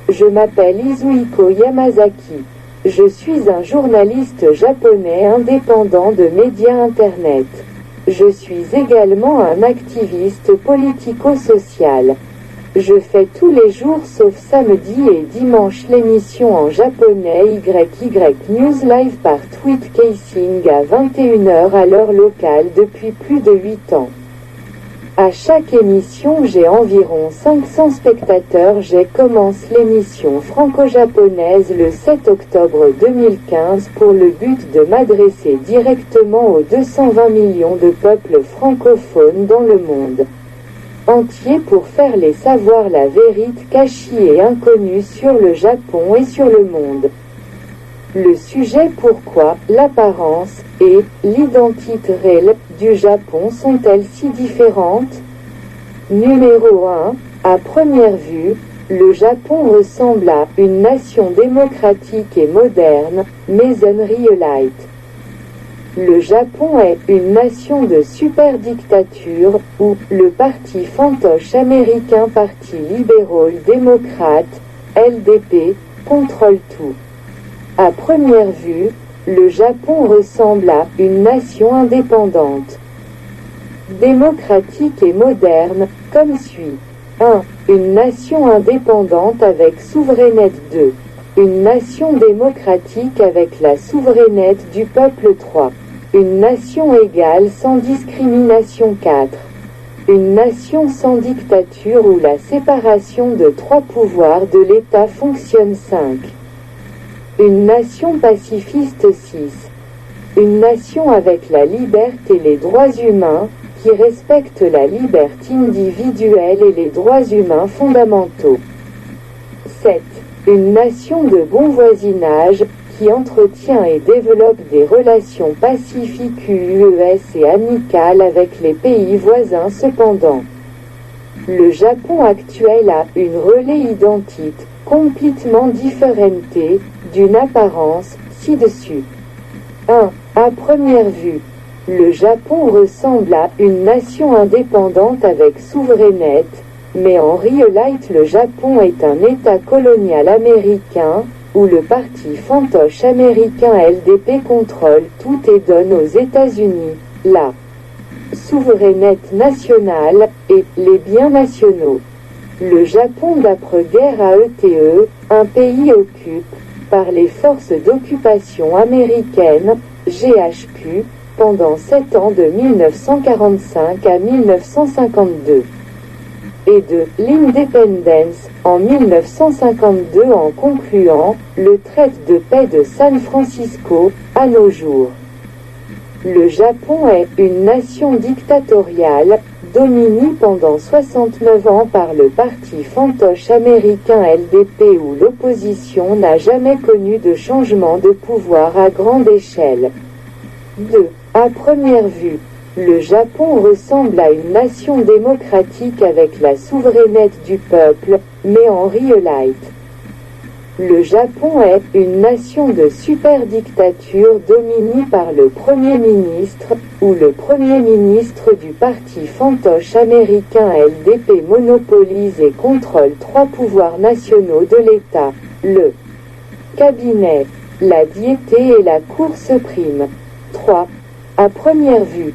Je m'appelle Izuhiko Yamazaki. Je suis un journaliste japonais indépendant de médias Internet. Je suis également un activiste politico-social. Je fais tous les jours sauf samedi et dimanche l'émission en japonais YY News Live par Tweet Casing à 21h à l'heure locale depuis plus de 8 ans. À chaque émission j'ai environ 500 spectateurs. J'ai commencé l'émission franco-japonaise le 7 octobre 2015 pour le but de m'adresser directement aux 220 millions de peuples francophones dans le monde entier pour faire les savoir la vérité cachée et inconnue sur le Japon et sur le monde. Le sujet pourquoi l'apparence et l'identité réelle du Japon sont-elles si différentes? Numéro 1. À première vue, le Japon ressemble à une nation démocratique et moderne, mais unrealite. Le Japon est une nation de super-dictature, où le parti fantoche américain Parti libéral-démocrate, LDP, contrôle tout. À première vue, le Japon ressemble à une nation indépendante, démocratique et moderne, comme suit. 1. Une nation indépendante avec souveraineté. 2. Une nation démocratique avec la souveraineté du peuple. 3. Une nation égale sans discrimination. 4. Une nation sans dictature où la séparation de 3 pouvoirs de l'État fonctionne. 5. Une nation pacifiste. 6. Une nation avec la liberté et les droits humains, qui respecte la liberté individuelle et les droits humains fondamentaux. 7. Une nation de bon voisinage, qui entretient et développe des relations pacifiques UES et amicales avec les pays voisins. Cependant, le Japon actuel a une relais identique, complètement différente, d'une apparence, ci-dessus. 1. À première vue, le Japon ressemble à une nation indépendante avec souveraineté, mais en réalité le Japon est un État colonial américain, où le parti fantoche américain LDP contrôle tout et donne aux États-Unis la souveraineté nationale et les biens nationaux. Le Japon d'après-guerre AETE, un pays occupé par les forces d'occupation américaines, GHQ, pendant 7 ans de 1945 à 1952. Et de l'Independence, en 1952 en concluant le traité de paix de San Francisco, à nos jours. Le Japon est une nation dictatoriale, dominée pendant 69 ans par le parti fantoche américain LDP où l'opposition n'a jamais connu de changement de pouvoir à grande échelle. 2. À première vue, le Japon ressemble à une nation démocratique avec la souveraineté du peuple, mais en réalité. Le Japon est une nation de super-dictature dominée par le Premier ministre, où le Premier ministre du parti fantoche américain LDP monopolise et contrôle 3 pouvoirs nationaux de l'État, le cabinet, la diété et la Cour suprême. 3. À première vue,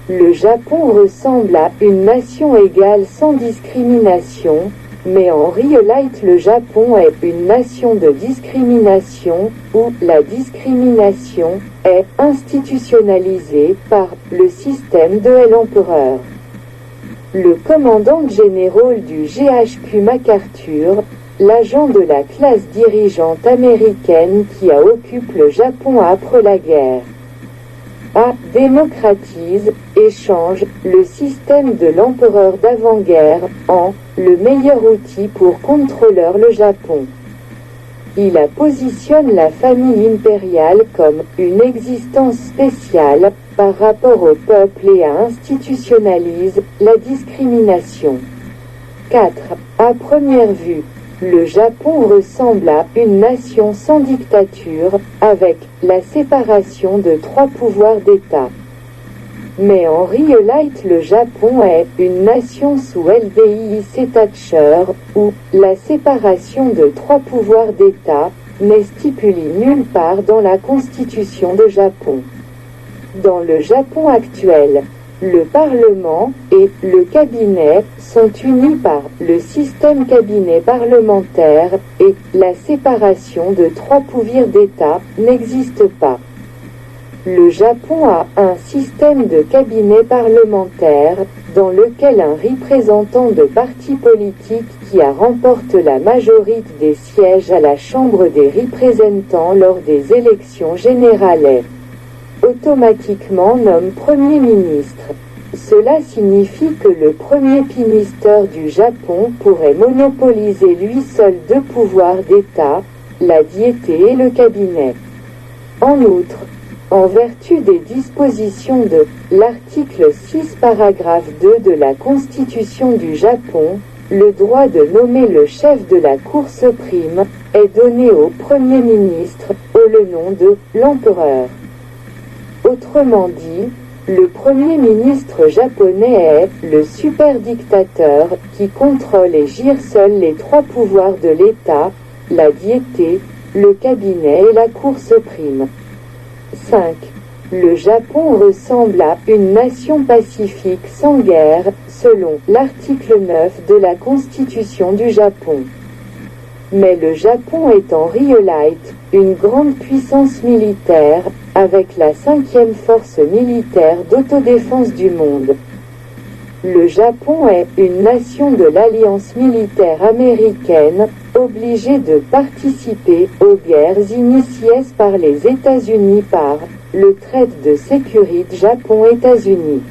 le Japon ressemble à une nation égale sans discrimination, mais en réalité le Japon est une nation de discrimination, où la discrimination est institutionnalisée par le système de l'empereur. Le commandant général du GHQ MacArthur, l'agent de la classe dirigeante américaine qui a occupé le Japon après la guerre, a démocratise et change le système de l'empereur d'avant-guerre en le meilleur outil pour contrôler le Japon. Il a positionne la famille impériale comme une existence spéciale par rapport au peuple et a institutionnalise la discrimination. 4. À première vue, le Japon ressemble à une nation sans dictature, avec la séparation de 3 pouvoirs d'État. Mais en real life le Japon est une nation sous LDIC Thatcher, où la séparation de trois pouvoirs d'État n'est stipulée nulle part dans la Constitution de Japon. Dans le Japon actuel, le Parlement et le cabinet sont unis par le système cabinet parlementaire et la séparation de trois pouvoirs d'État n'existe pas. Le Japon a un système de cabinet parlementaire, dans lequel un représentant de parti politique qui a remporté la majorité des sièges à la Chambre des représentants lors des élections générales est automatiquement nommé Premier ministre. Cela signifie que le Premier ministre du Japon pourrait monopoliser lui seul deux pouvoirs d'État, la diété et le cabinet. En outre, en vertu des dispositions de l'article 6 paragraphe 2 de la Constitution du Japon, le droit de nommer le chef de la Cour suprême est donné au Premier ministre, au le nom de l'empereur. Autrement dit, le Premier ministre japonais est le super-dictateur qui contrôle et gère seul les trois pouvoirs de l'État, la diété, le cabinet et la Cour suprême. 5. Le Japon ressemble à une nation pacifique sans guerre, selon l'article 9 de la Constitution du Japon. Mais le Japon est en real life une grande puissance militaire, avec la 5e force militaire d'autodéfense du monde. Le Japon est une nation de l'alliance militaire américaine, obligée de participer aux guerres initiées par les États-Unis par le traité de sécurité Japon-États-Unis.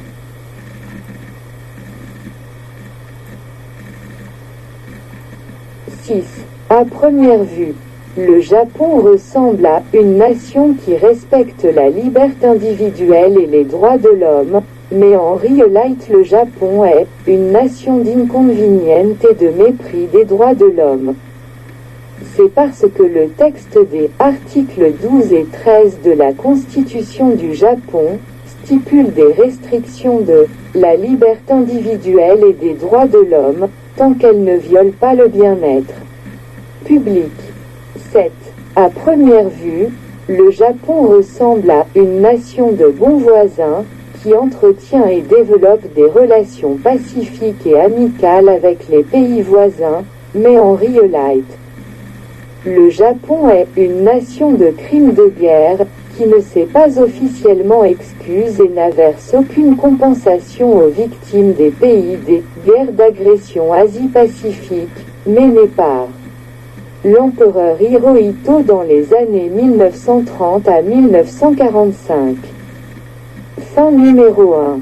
À première vue, le Japon ressemble à une nation qui respecte la liberté individuelle et les droits de l'homme, mais en real life le Japon est une nation d'inconvénients et de mépris des droits de l'homme. C'est parce que le texte des articles 12 et 13 de la Constitution du Japon stipule des restrictions de la liberté individuelle et des droits de l'homme, tant qu'elles ne violent pas le bien-être public. 7. À première vue, le Japon ressemble à une nation de bons voisins, qui entretient et développe des relations pacifiques et amicales avec les pays voisins, mais en real life. Le Japon est une nation de crimes de guerre, qui ne s'est pas officiellement excuse et n'averse aucune compensation aux victimes des pays des guerres d'agression Asie-Pacifique, menée par l'empereur Hirohito dans les années 1930 à 1945. Fin numéro 1.